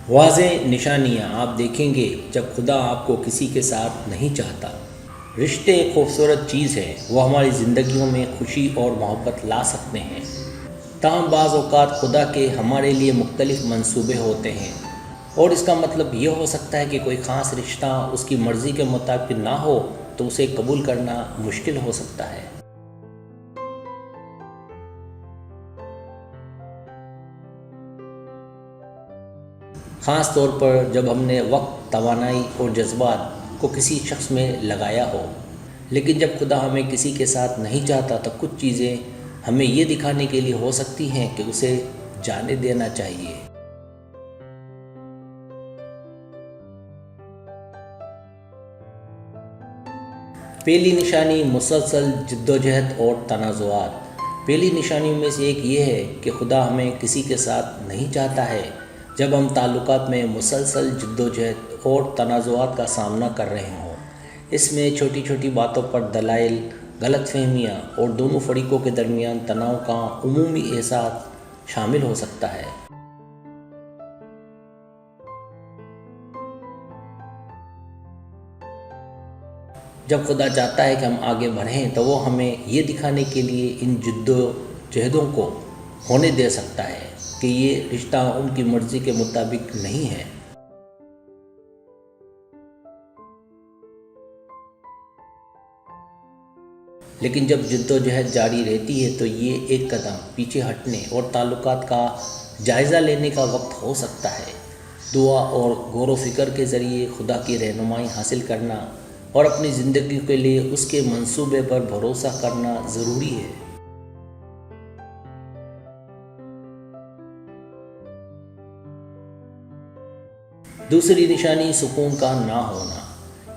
واضح نشانیاں آپ دیکھیں گے جب خدا آپ کو کسی کے ساتھ نہیں چاہتا۔ رشتے ایک خوبصورت چیز ہے، وہ ہماری زندگیوں میں خوشی اور محبت لا سکتے ہیں، تاہم بعض اوقات خدا کے ہمارے لیے مختلف منصوبے ہوتے ہیں، اور اس کا مطلب یہ ہو سکتا ہے کہ کوئی خاص رشتہ اس کی مرضی کے مطابق نہ ہو تو اسے قبول کرنا مشکل ہو سکتا ہے۔ خاص طور پر جب ہم نے وقت، توانائی اور جذبات کو کسی شخص میں لگایا ہو۔ لیکن جب خدا ہمیں کسی کے ساتھ نہیں چاہتا تو کچھ چیزیں ہمیں یہ دکھانے کے لیے ہو سکتی ہیں کہ اسے جانے دینا چاہیے۔ پہلی نشانی مسلسل جدوجہد اور تنازعات۔ پہلی نشانیوں میں سے ایک یہ ہے کہ خدا ہمیں کسی کے ساتھ نہیں چاہتا ہے جب ہم تعلقات میں مسلسل جدوجہد اور تنازعات کا سامنا کر رہے ہوں۔ اس میں چھوٹی چھوٹی باتوں پر دلائل، غلط فہمیاں اور دونوں فریقوں کے درمیان تناؤ کا عمومی احساس شامل ہو سکتا ہے۔ جب خدا چاہتا ہے کہ ہم آگے بڑھیں تو وہ ہمیں یہ دکھانے کے لیے ان جدوجہدوں کو ہونے دے سکتا ہے کہ یہ رشتہ ان کی مرضی کے مطابق نہیں ہے۔ لیکن جب جدوجہد جاری رہتی ہے تو یہ ایک قدم پیچھے ہٹنے اور تعلقات کا جائزہ لینے کا وقت ہو سکتا ہے۔ دعا اور غور و فکر کے ذریعے خدا کی رہنمائی حاصل کرنا اور اپنی زندگی کے لیے اس کے منصوبے پر بھروسہ کرنا ضروری ہے۔ دوسری نشانی سکون کا نہ ہونا۔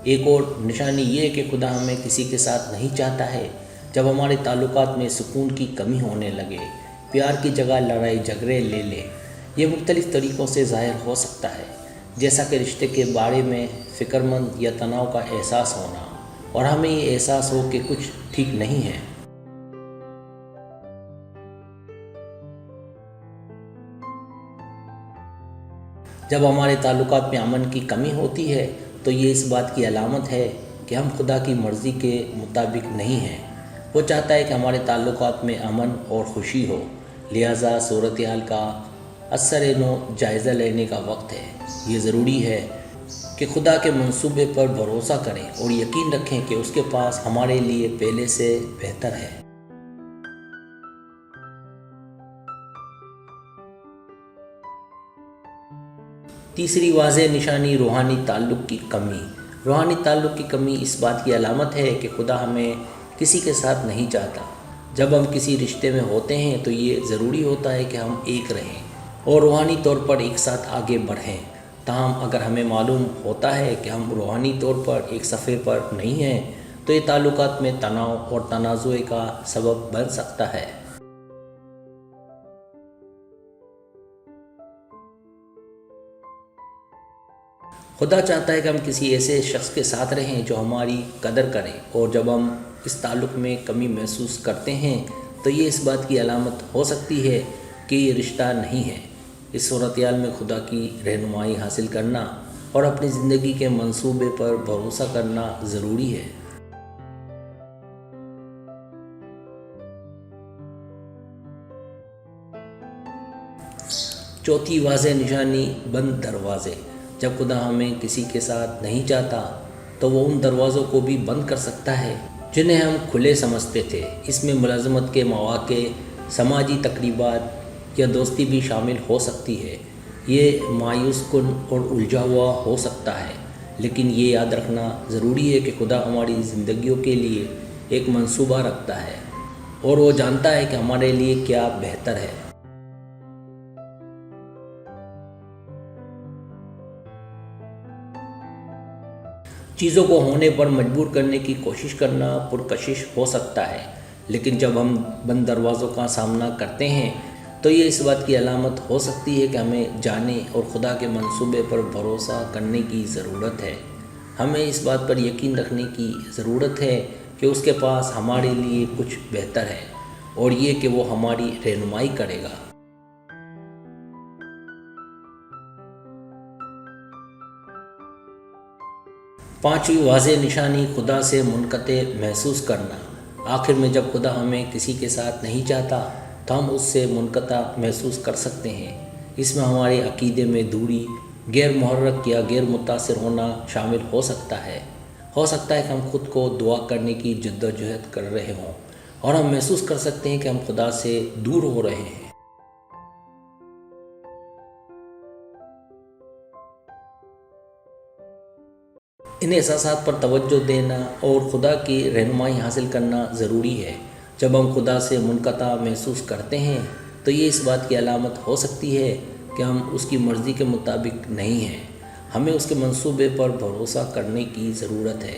ایک اور نشانی یہ ہے کہ خدا ہمیں کسی کے ساتھ نہیں چاہتا ہے جب ہمارے تعلقات میں سکون کی کمی ہونے لگے، پیار کی جگہ لڑائی جھگڑے لے لے۔ یہ مختلف طریقوں سے ظاہر ہو سکتا ہے، جیسا کہ رشتے کے بارے میں فکر مند یا تناؤ کا احساس ہونا، اور ہمیں یہ احساس ہو کہ کچھ ٹھیک نہیں ہے۔ جب ہمارے تعلقات میں امن کی کمی ہوتی ہے تو یہ اس بات کی علامت ہے کہ ہم خدا کی مرضی کے مطابق نہیں ہیں۔ وہ چاہتا ہے کہ ہمارے تعلقات میں امن اور خوشی ہو، لہٰذا صورتحال کا اثر نو جائزہ لینے کا وقت ہے۔ یہ ضروری ہے کہ خدا کے منصوبے پر بھروسہ کریں اور یقین رکھیں کہ اس کے پاس ہمارے لیے پہلے سے بہتر ہے۔ تیسری واضح نشانی روحانی تعلق کی کمی۔ روحانی تعلق کی کمی اس بات کی علامت ہے کہ خدا ہمیں کسی کے ساتھ نہیں چاہتا۔ جب ہم کسی رشتے میں ہوتے ہیں تو یہ ضروری ہوتا ہے کہ ہم ایک رہیں اور روحانی طور پر ایک ساتھ آگے بڑھیں۔ تاہم اگر ہمیں معلوم ہوتا ہے کہ ہم روحانی طور پر ایک صفحے پر نہیں ہیں تو یہ تعلقات میں تناؤ اور تنازع کا سبب بن سکتا ہے۔ خدا چاہتا ہے کہ ہم کسی ایسے شخص کے ساتھ رہیں جو ہماری قدر کرے، اور جب ہم اس تعلق میں کمی محسوس کرتے ہیں تو یہ اس بات کی علامت ہو سکتی ہے کہ یہ رشتہ نہیں ہے۔ اس صورتحال میں خدا کی رہنمائی حاصل کرنا اور اپنی زندگی کے منصوبے پر بھروسہ کرنا ضروری ہے۔ چوتھی واضح نشانی بند دروازے۔ جب خدا ہمیں کسی کے ساتھ نہیں چاہتا تو وہ ان دروازوں کو بھی بند کر سکتا ہے جنہیں ہم کھلے سمجھتے تھے۔ اس میں ملازمت کے مواقع، سماجی تقریبات یا دوستی بھی شامل ہو سکتی ہے۔ یہ مایوس کن اور الجھا ہوا ہو سکتا ہے، لیکن یہ یاد رکھنا ضروری ہے کہ خدا ہماری زندگیوں کے لیے ایک منصوبہ رکھتا ہے اور وہ جانتا ہے کہ ہمارے لیے کیا بہتر ہے۔ چیزوں کو ہونے پر مجبور کرنے کی کوشش کرنا پرکشش ہو سکتا ہے، لیکن جب ہم بند دروازوں کا سامنا کرتے ہیں تو یہ اس بات کی علامت ہو سکتی ہے کہ ہمیں جانے اور خدا کے منصوبے پر بھروسہ کرنے کی ضرورت ہے۔ ہمیں اس بات پر یقین رکھنے کی ضرورت ہے کہ اس کے پاس ہمارے لیے کچھ بہتر ہے، اور یہ کہ وہ ہماری رہنمائی کرے گا۔ 5ویں واضح نشانی خدا سے منقطع محسوس کرنا۔ آخر میں جب خدا ہمیں کسی کے ساتھ نہیں چاہتا تو ہم اس سے منقطع محسوس کر سکتے ہیں۔ اس میں ہمارے عقیدے میں دوری، غیر محرک یا غیر متاثر ہونا شامل ہو سکتا ہے کہ ہم خود کو دعا کرنے کی جدوجہد کر رہے ہوں اور ہم محسوس کر سکتے ہیں کہ ہم خدا سے دور ہو رہے ہیں۔ ان احساسات پر توجہ دینا اور خدا کی رہنمائی حاصل کرنا ضروری ہے۔ جب ہم خدا سے منقطع محسوس کرتے ہیں تو یہ اس بات کی علامت ہو سکتی ہے کہ ہم اس کی مرضی کے مطابق نہیں ہیں۔ ہمیں اس کے منصوبے پر بھروسہ کرنے کی ضرورت ہے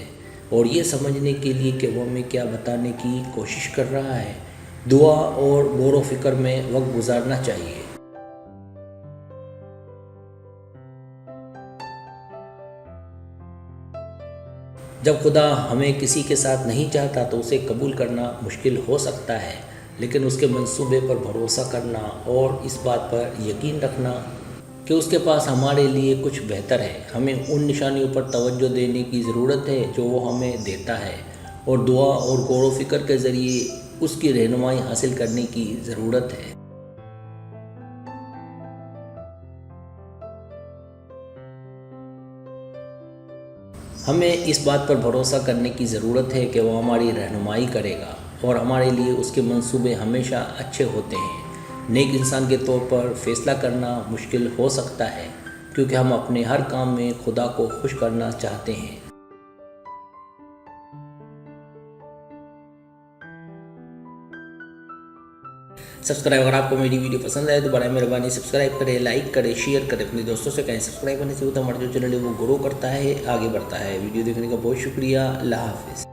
اور یہ سمجھنے کے لیے کہ وہ ہمیں کیا بتانے کی کوشش کر رہا ہے، دعا اور غور و فکر میں وقت گزارنا چاہیے۔ جب خدا ہمیں کسی کے ساتھ نہیں چاہتا تو اسے قبول کرنا مشکل ہو سکتا ہے، لیکن اس کے منصوبے پر بھروسہ کرنا اور اس بات پر یقین رکھنا کہ اس کے پاس ہمارے لیے کچھ بہتر ہے۔ ہمیں ان نشانیوں پر توجہ دینے کی ضرورت ہے جو وہ ہمیں دیتا ہے اور دعا اور غور و فکر کے ذریعے اس کی رہنمائی حاصل کرنے کی ضرورت ہے۔ ہمیں اس بات پر بھروسہ کرنے کی ضرورت ہے کہ وہ ہماری رہنمائی کرے گا اور ہمارے لیے اس کے منصوبے ہمیشہ اچھے ہوتے ہیں۔ نیک انسان کے طور پر فیصلہ کرنا مشکل ہو سکتا ہے کیونکہ ہم اپنے ہر کام میں خدا کو خوش کرنا چاہتے ہیں۔ سبسکرائب، اگر آپ کو میری ویڈیو پسند آئے تو برائے مہربانی سبسکرائب کریں، لائک کریں، شیئر کریں، اپنے دوستوں سے کہیں۔ سبسکرائب کرنے سے ہوتا ہمارا جو چینل ہے وہ گرو کرتا ہے، آگے بڑھتا ہے۔ ویڈیو دیکھنے کا بہت شکریہ۔ اللہ حافظ۔